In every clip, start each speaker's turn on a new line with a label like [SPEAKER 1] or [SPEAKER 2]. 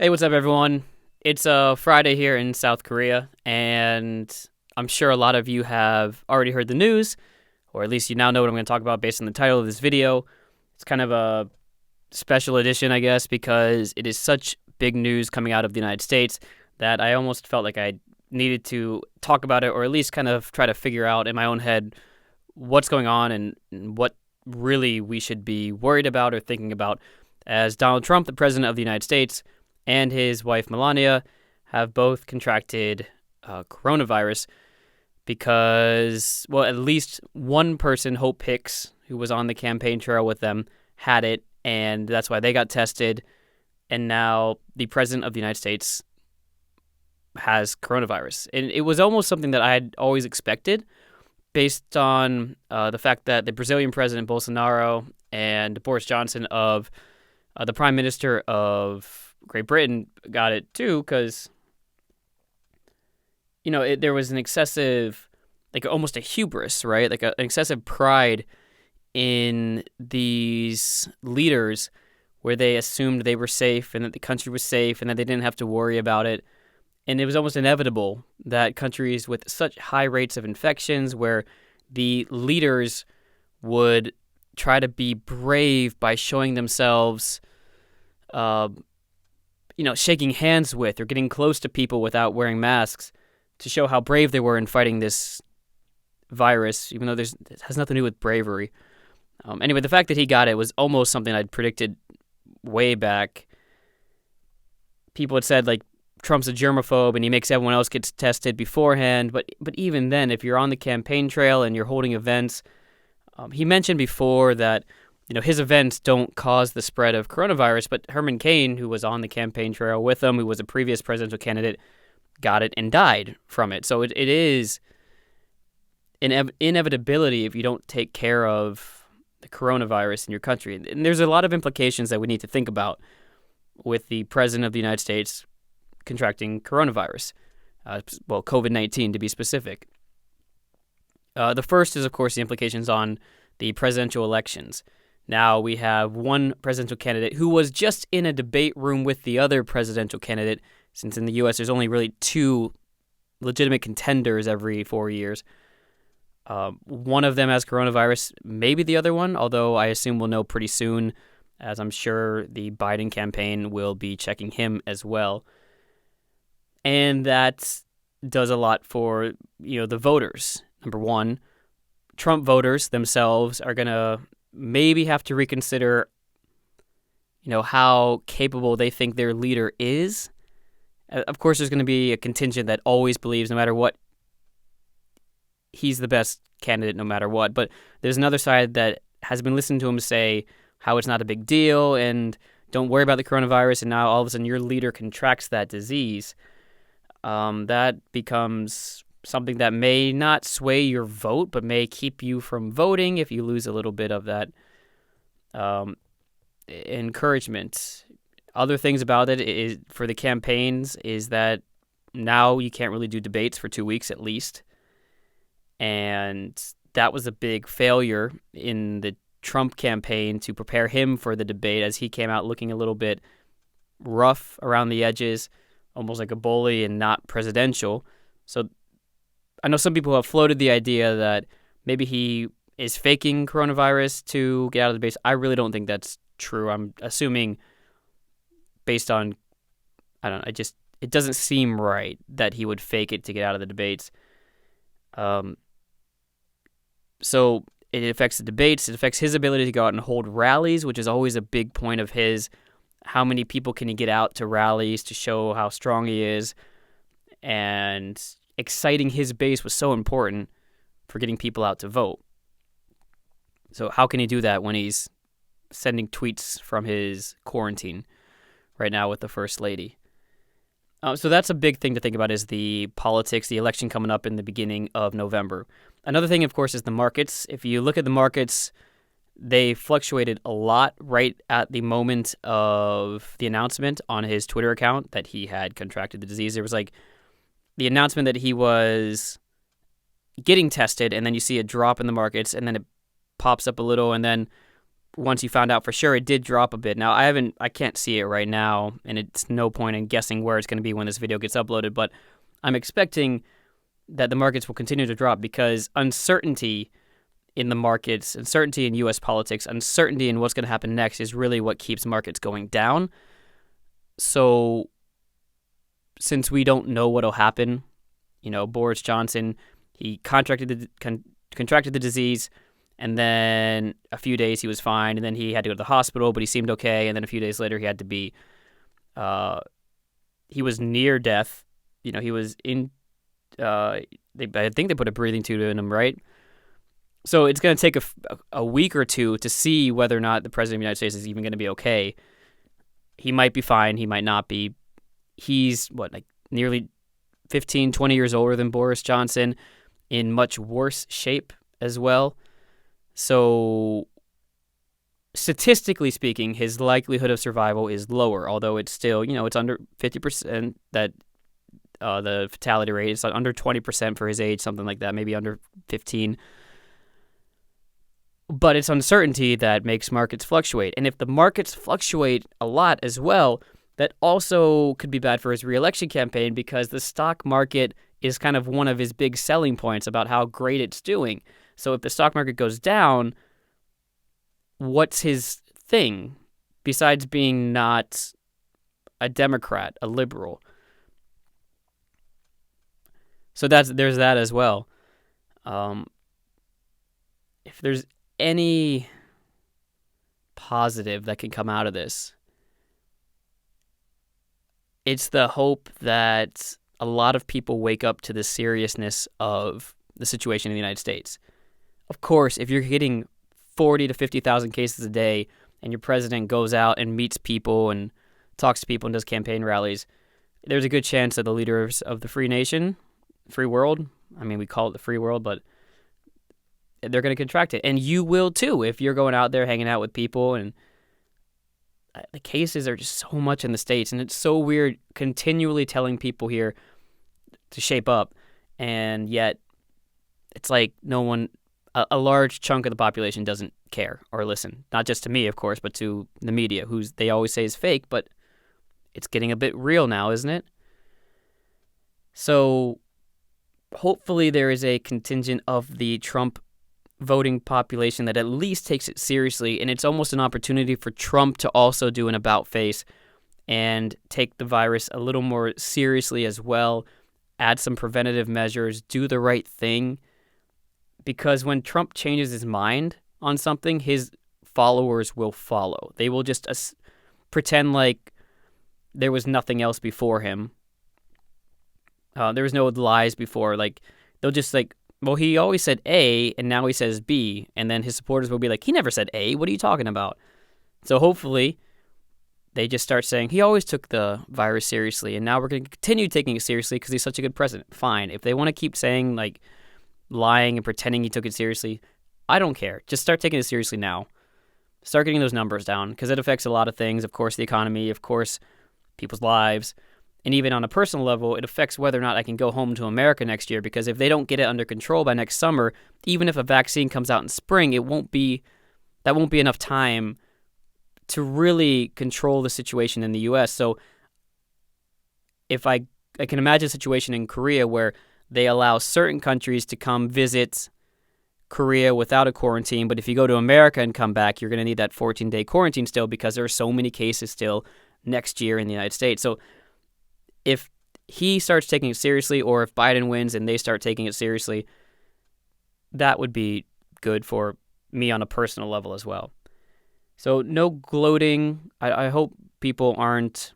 [SPEAKER 1] Hey, what's up, everyone? It's Friday here in South Korea, and I'm sure a lot of you have already heard the news, or at least you now know what I'm going to talk about based on the title of this video. It's kind of a special edition, I guess, because it is such big news coming out of the United States that I almost felt like I needed to talk about it, or at least kind of try to figure out in my own head what's going on and what really we should be worried about or thinking about as Donald Trump, the president of the United States, and his wife Melania have both contracted coronavirus because, well, at least one person, Hope Hicks, who was on the campaign trail with them, had it, and that's why they got tested. And now the president of the United States has coronavirus. And it was almost something that I had always expected based on the fact that the Brazilian president, Bolsonaro, and Boris Johnson of the prime minister of Great Britain got it too, because there was an excessive, like almost a hubris, right? Like an excessive pride in these leaders, where they assumed they were safe and that the country was safe and that they didn't have to worry about it. And it was almost inevitable that countries with such high rates of infections, where the leaders would try to be brave by showing themselves shaking hands with or getting close to people without wearing masks to show how brave they were in fighting this virus, even though it has nothing to do with bravery. Anyway, the fact that he got it was almost something I'd predicted way back. People had said, like, Trump's a germaphobe and he makes everyone else get tested beforehand. But even then, if you're on the campaign trail and you're holding events, he mentioned before that his events don't cause the spread of coronavirus, but Herman Cain, who was on the campaign trail with him, who was a previous presidential candidate, got it and died from it. So it is an inevitability if you don't take care of the coronavirus in your country. And there's a lot of implications that we need to think about with the president of the United States contracting coronavirus, COVID-19 to be specific. The first is, of course, the implications on the presidential elections. Now we have one presidential candidate who was just in a debate room with the other presidential candidate, since in the U.S. there's only really two legitimate contenders every 4 years. One of them has coronavirus, maybe the other one, although I assume we'll know pretty soon, as I'm sure the Biden campaign will be checking him as well. And that does a lot for, the voters. Number one, Trump voters themselves are going to maybe have to reconsider, how capable they think their leader is. Of course, there's going to be a contingent that always believes, no matter what, he's the best candidate no matter what. But there's another side that has been listening to him say how it's not a big deal and don't worry about the coronavirus, and now all of a sudden your leader contracts that disease. That becomes something that may not sway your vote, but may keep you from voting if you lose a little bit of that encouragement. Other things about it is, for the campaigns, is that now you can't really do debates for 2 weeks at least. And that was a big failure in the Trump campaign to prepare him for the debate, as he came out looking a little bit rough around the edges, almost like a bully and not presidential. So I know some people have floated the idea that maybe he is faking coronavirus to get out of the debates. I really don't think that's true. I'm assuming based on, it doesn't seem right that he would fake it to get out of the debates. So it affects the debates. It affects his ability to go out and hold rallies, which is always a big point of his. How many people can he get out to rallies to show how strong he is? And exciting his base was so important for getting people out to vote. So how can he do that when he's sending tweets from his quarantine right now with the First Lady? So that's a big thing to think about, is the politics, the election coming up in the beginning of November. Another thing, of course, is the markets. If you look at the markets, they fluctuated a lot right at the moment of the announcement on his Twitter account that he had contracted the disease. There was like the announcement that he was getting tested, and then you see a drop in the markets, and then it pops up a little, and then once you found out for sure, it did drop a bit. Now, I can't see it right now, and it's no point in guessing where it's going to be when this video gets uploaded, but I'm expecting that the markets will continue to drop because uncertainty in the markets, uncertainty in U.S. politics, uncertainty in what's going to happen next is really what keeps markets going down. So since we don't know what'll happen, Boris Johnson, he contracted the disease, and then a few days he was fine, and then he had to go to the hospital, but he seemed okay, and then a few days later he had to be, he was near death. He was in, I think they put a breathing tube in him, right? So it's going to take a week or two to see whether or not the president of the United States is even going to be okay. He might be fine. He might not be. He's, nearly 15, 20 years older than Boris Johnson, in much worse shape as well. So statistically speaking, his likelihood of survival is lower, although it's still, it's under 50% that the fatality rate is under 20% for his age, something like that, maybe under 15. But it's uncertainty that makes markets fluctuate. And if the markets fluctuate a lot as well, that also could be bad for his re-election campaign because the stock market is kind of one of his big selling points about how great it's doing. So if the stock market goes down, what's his thing besides being not a Democrat, a liberal? So there's that as well. If there's any positive that can come out of this, it's the hope that a lot of people wake up to the seriousness of the situation in the United States. Of course, if you're hitting 40 to 50,000 cases a day and your president goes out and meets people and talks to people and does campaign rallies, there's a good chance that the leaders of the free nation, free world, we call it the free world, but they're going to contract it. And you will too if you're going out there hanging out with people. And the cases are just so much in the States. And it's so weird continually telling people here to shape up. And yet it's like no one, a large chunk of the population doesn't care or listen. Not just to me, of course, but to the media, who's they always say is fake. But it's getting a bit real now, isn't it? So hopefully there is a contingent of the Trump voting population that at least takes it seriously, and it's almost an opportunity for Trump to also do an about-face and take the virus a little more seriously as well, add some preventative measures, do the right thing, because when Trump changes his mind on something, his followers will follow. They will just pretend like there was nothing else before him. There was no lies before. They'll just well, he always said A, and now he says B, and then his supporters will be like, he never said A, what are you talking about? So hopefully they just start saying, he always took the virus seriously, and now we're going to continue taking it seriously because he's such a good president. Fine. If they want to keep saying, lying and pretending he took it seriously, I don't care. Just start taking it seriously now. Start getting those numbers down, because it affects a lot of things. Of course, the economy, of course, people's lives. And even on a personal level, it affects whether or not I can go home to America next year, because if they don't get it under control by next summer, even if a vaccine comes out in spring, that won't be enough time to really control the situation in the U.S. So if I can imagine a situation in Korea where they allow certain countries to come visit Korea without a quarantine, but if you go to America and come back, you're going to need that 14-day quarantine still, because there are so many cases still next year in the United States. So if he starts taking it seriously, or if Biden wins and they start taking it seriously, that would be good for me on a personal level as well. So no gloating. I hope people aren't,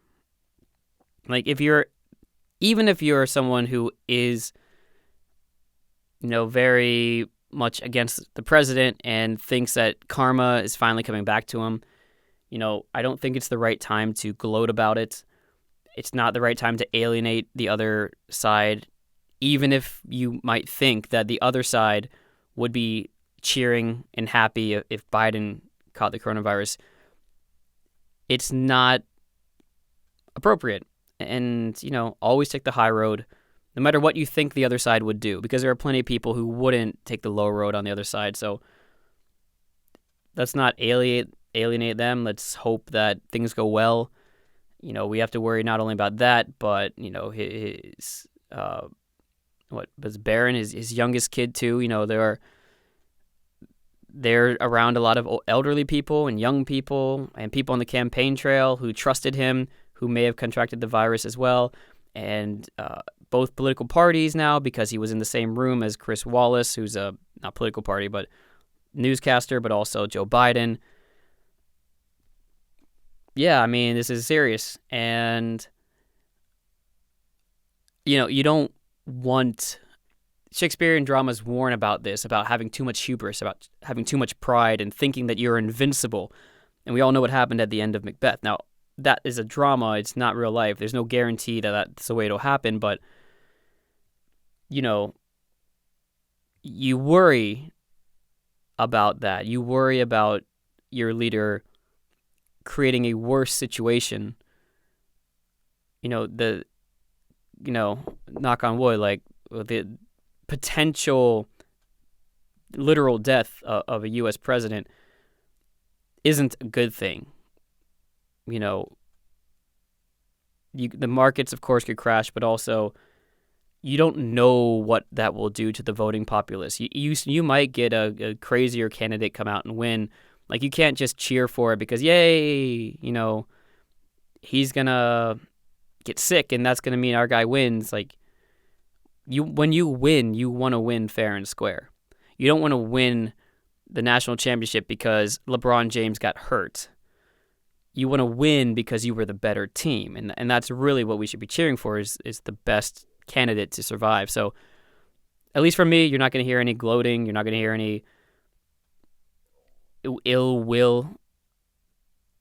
[SPEAKER 1] even if you're someone who is, very much against the president and thinks that karma is finally coming back to him, I don't think it's the right time to gloat about it. It's not the right time to alienate the other side, even if you might think that the other side would be cheering and happy if Biden caught the coronavirus. It's not appropriate. And, always take the high road, no matter what you think the other side would do, because there are plenty of people who wouldn't take the low road on the other side. So let's not alienate them. Let's hope that things go well. We have to worry not only about that, but his Barron, his youngest kid too. They're around a lot of elderly people and young people and people on the campaign trail who trusted him, who may have contracted the virus as well. And both political parties now, because he was in the same room as Chris Wallace, who's a not political party, but newscaster, but also Joe Biden. Yeah, I mean, this is serious. And, you don't want Shakespearean dramas warn about this, about having too much hubris, about having too much pride and thinking that you're invincible. And we all know what happened at the end of Macbeth. Now, that is a drama. It's not real life. There's no guarantee that that's the way it'll happen. But, you worry about that. You worry about your leader creating a worse situation. Knock on wood, like the potential literal death of a U.S. president isn't a good thing. The markets, of course, could crash, but also you don't know what that will do to the voting populace. You might get a crazier candidate come out and win. Like, you can't just cheer for it because, yay, he's going to get sick and that's going to mean our guy wins. Like, when you win, you want to win fair and square. You don't want to win the national championship because LeBron James got hurt. You want to win because you were the better team. And that's really what we should be cheering for is the best candidate to survive. So at least for me, you're not going to hear any gloating. You're not going to hear any ill will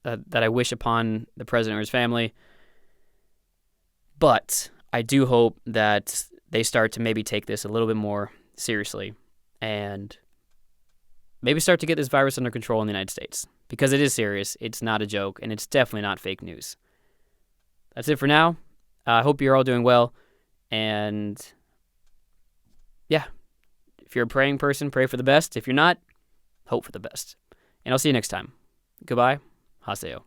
[SPEAKER 1] that I wish upon the president or his family. But I do hope that they start to maybe take this a little bit more seriously and maybe start to get this virus under control in the United States, because it is serious. It's not a joke, and it's definitely not fake news. That's it for now. I hope you're all doing well. And yeah, if you're a praying person, pray for the best. If you're not, hope for the best. And I'll see you next time. Goodbye. Haseo.